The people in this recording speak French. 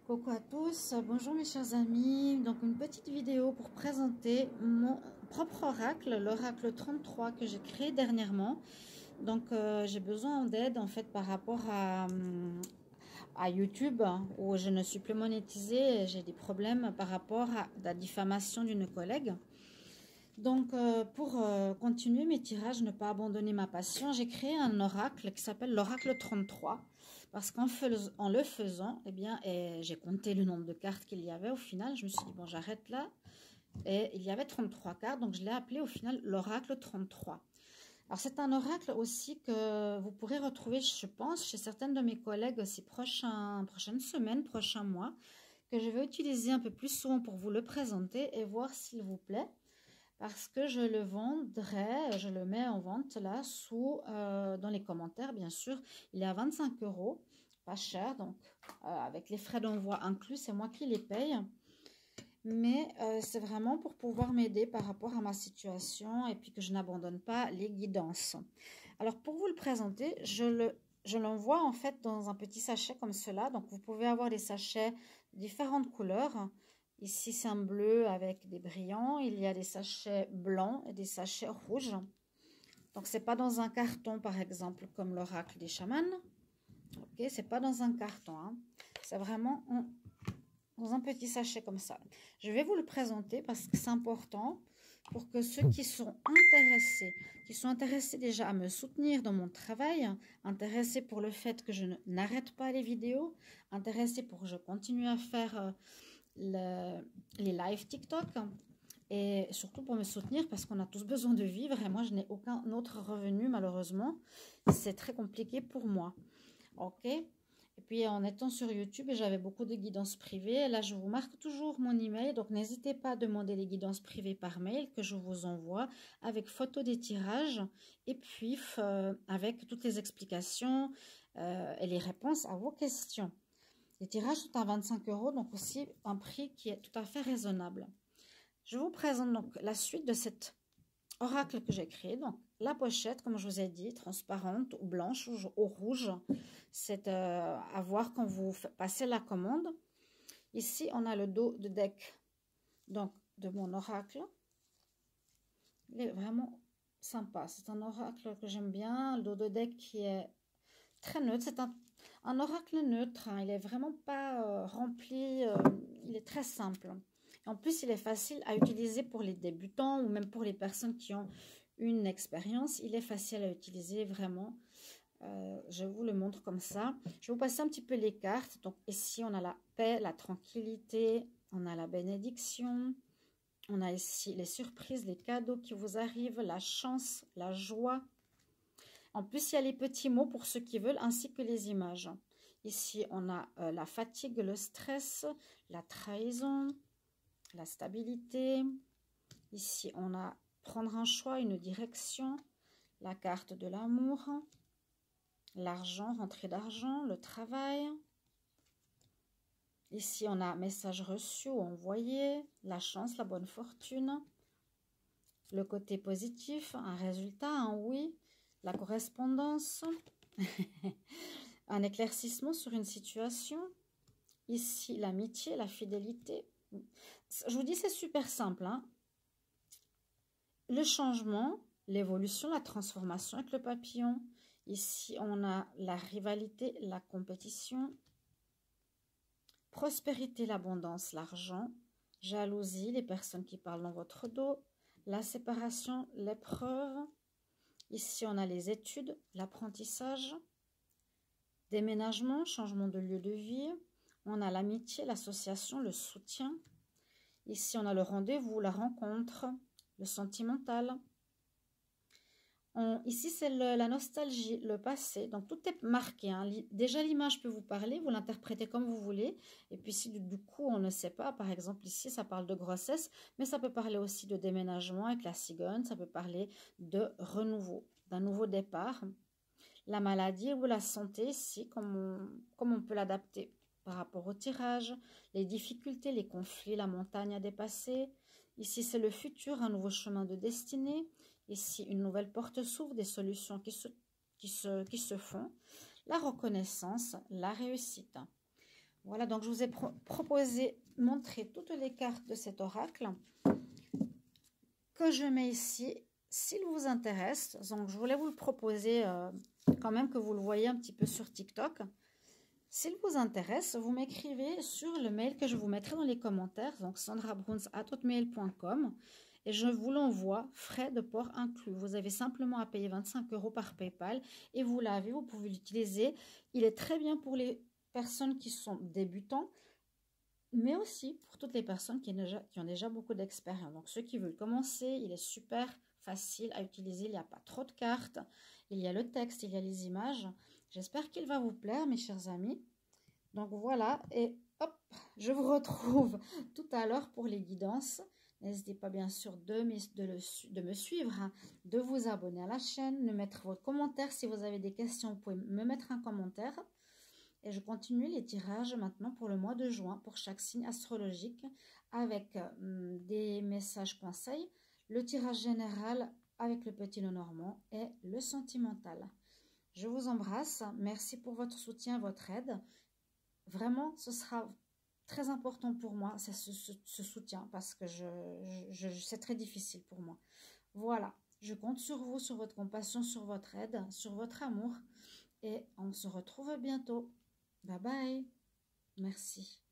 Coucou à tous, bonjour mes chers amis. Donc une petite vidéo pour présenter mon propre oracle, l'oracle 33 que j'ai créé dernièrement. Donc j'ai besoin d'aide en fait par rapport à YouTube où je ne suis plus monétisée. J'ai des problèmes par rapport à la diffamation d'une collègue. Donc pour continuer mes tirages, ne pas abandonner ma passion, j'ai créé un oracle qui s'appelle l'oracle 33 parce qu'en le faisant, eh bien, j'ai compté le nombre de cartes qu'il y avait. Au final, je me suis dit, bon, j'arrête là. Et il y avait 33 cartes, donc je l'ai appelé au final l'oracle 33. Alors c'est un oracle aussi que vous pourrez retrouver, je pense, chez certaines de mes collègues ces prochaines semaines, prochains mois, que je vais utiliser un peu plus souvent pour vous le présenter et voir s'il vous plaît. Parce que je le vendrai, je le mets en vente là dans les commentaires bien sûr. Il est à 25 €, pas cher, donc avec les frais d'envoi inclus, c'est moi qui les paye. Mais c'est vraiment pour pouvoir m'aider par rapport à ma situation et puis que je n'abandonne pas les guidances. Alors pour vous le présenter, je l'envoie en fait dans un petit sachet comme cela. Donc vous pouvez avoir des sachets de différentes couleurs. Ici c'est un bleu avec des brillants. Il y a des sachets blancs et des sachets rouges. Donc c'est pas dans un carton par exemple comme l'oracle des chamans. Ok, c'est pas dans un carton. Hein. C'est vraiment dans un petit sachet comme ça. Je vais vous le présenter parce que c'est important pour que ceux qui sont intéressés déjà à me soutenir dans mon travail, intéressés pour le fait que je n'arrête pas les vidéos, intéressés pour que je continue à faire les lives TikTok et surtout pour me soutenir parce qu'on a tous besoin de vivre et moi je n'ai aucun autre revenu malheureusement. C'est très compliqué pour moi. Ok? Et puis en étant sur YouTube, j'avais beaucoup de guidances privées. Là, je vous marque toujours mon email. Donc n'hésitez pas à demander les guidances privées par mail que je vous envoie avec photo des tirages et puis avec toutes les explications et les réponses à vos questions. Les tirages sont à 25 €, donc aussi un prix qui est tout à fait raisonnable. Je vous présente donc la suite de cet oracle que j'ai créé. Donc la pochette, comme je vous ai dit, transparente ou blanche ou rouge, c'est à voir quand vous passez la commande. Ici on a le dos de deck donc de mon oracle. Il est vraiment sympa, c'est un oracle que j'aime bien. Le dos de deck qui est très neutre, c'est un oracle neutre, hein. Il est vraiment pas rempli, il est très simple. En plus, il est facile à utiliser pour les débutants ou même pour les personnes qui ont une expérience. Il est facile à utiliser vraiment. Je vous le montre comme ça. Je vais vous passer un petit peu les cartes. Donc ici, on a la paix, la tranquillité, on a la bénédiction. On a ici les surprises, les cadeaux qui vous arrivent, la chance, la joie. En plus, il y a les petits mots pour ceux qui veulent, ainsi que les images. Ici, on a la fatigue, le stress, la trahison, la stabilité. Ici, on a prendre un choix, une direction, la carte de l'amour, l'argent, rentrée d'argent, le travail. Ici, on a message reçu ou envoyé, la chance, la bonne fortune, le côté positif, un résultat, un oui, la correspondance, un éclaircissement sur une situation. Ici, l'amitié, la fidélité. Je vous dis, c'est super simple, hein. Le changement, l'évolution, la transformation avec le papillon. Ici, on a la rivalité, la compétition. Prospérité, l'abondance, l'argent. Jalousie, les personnes qui parlent dans votre dos. La séparation, l'épreuve. Ici, on a les études, l'apprentissage. Déménagement, changement de lieu de vie. On a l'amitié, l'association, le soutien. Ici, on a le rendez-vous, la rencontre, le sentimental. Ici, c'est la nostalgie, le passé. Donc, tout est marqué. Hein. Déjà, l'image peut vous parler, vous l'interprétez comme vous voulez. Et puis, si du coup, on ne sait pas, par exemple, ici, ça parle de grossesse, mais ça peut parler aussi de déménagement avec la cigogne. Ça peut parler de renouveau, d'un nouveau départ. La maladie ou la santé, ici, comme on peut l'adapter par rapport au tirage, les difficultés, les conflits, la montagne à dépasser. Ici, c'est le futur, un nouveau chemin de destinée. Ici, une nouvelle porte s'ouvre, des solutions qui se font. La reconnaissance, la réussite. Voilà, donc je vous ai proposé, montré toutes les cartes de cet oracle que je mets ici. S'il vous intéresse, donc je voulais vous le proposer quand même que vous le voyez un petit peu sur TikTok. S'il vous intéresse, vous m'écrivez sur le mail que je vous mettrai dans les commentaires, donc sandrabruns@hotmail.com, et je vous l'envoie, frais de port inclus. Vous avez simplement à payer 25 € par PayPal et vous l'avez, vous pouvez l'utiliser. Il est très bien pour les personnes qui sont débutants, mais aussi pour toutes les personnes qui ont déjà beaucoup d'expérience. Donc ceux qui veulent commencer, il est super facile à utiliser, il n'y a pas trop de cartes, il y a le texte, il y a les images. J'espère qu'il va vous plaire, mes chers amis. Donc voilà, et hop, je vous retrouve tout à l'heure pour les guidances. N'hésitez pas bien sûr de me suivre, hein, de vous abonner à la chaîne, de mettre vos commentaires. Si vous avez des questions, vous pouvez me mettre un commentaire. Et je continue les tirages maintenant pour le mois de juin, pour chaque signe astrologique, avec des messages conseils, le tirage général avec le petit Lenormand et le sentimental. Je vous embrasse, merci pour votre soutien, votre aide. Vraiment, ce sera très important pour moi, c'est ce soutien, parce que c'est très difficile pour moi. Voilà, je compte sur vous, sur votre compassion, sur votre aide, sur votre amour. Et on se retrouve bientôt. Bye bye. Merci.